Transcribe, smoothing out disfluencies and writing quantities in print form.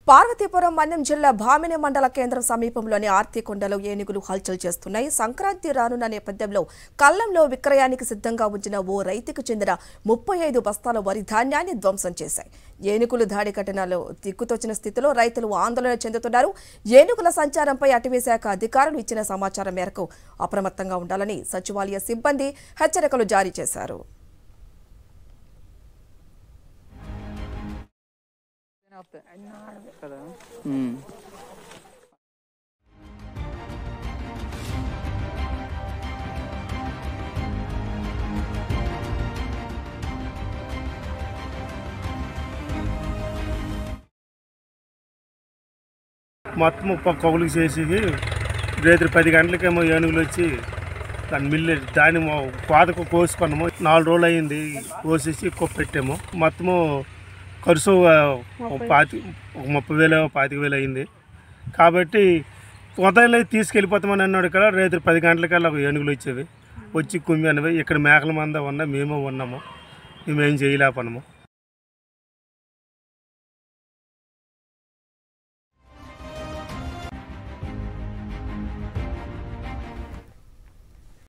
పార్వతీపురం మన్యం జిల్లా భామిని మండల కేంద్రం సమీపంలోని ఆర్తికొండలో ఏనుగులు హల్చల్ చేస్తున్నాయి. సంక్రాంతి రానున్న నేపథ్యంలో కల్లంలో విక్రయానికి సిద్ధంగా ఉంచిన ఓ రైతుకు చెందిన 35 బస్తాల వరి ధాన్యాన్ని ధ్వంసం చేశాయి. ఏనుగులు దాడి ఘటనలో దిక్కుతోచిన స్థితిలో రైతులు ఆందోళన చెందుతున్నారు. ఏనుగుల సంచారంపై అటవీశాఖ అధికారులు ఇచ్చిన సమాచారం మేరకు అప్రమత్తంగా ఉండాలని సచివాలయ సిబ్బంది హెచ్చరికలు జారీ చేశారు. మొత్తం కొగులు చేసి రేత్రి 10 గంటలకేమో ఏనుగులు వచ్చి దాన్ని మిల్లు దాన్ని కోతకు కోసుకున్నాము. 4 రోజులు అయింది కోసేసి పెట్టాము. మొత్తము ఖర్చు 30,000 25,000 అయింది. కాబట్టి ఉదయం తీసుకెళ్ళిపోతామని అన్నాడు కదా. రేత్రి 10 గంటలకల్లా ఏనుగులు వచ్చేవి వచ్చి కుమ్మి అనేవి. ఇక్కడ మేకల మంద ఉన్నా మేము ఉన్నాము, మేమేం చేయలేకపోయినాము.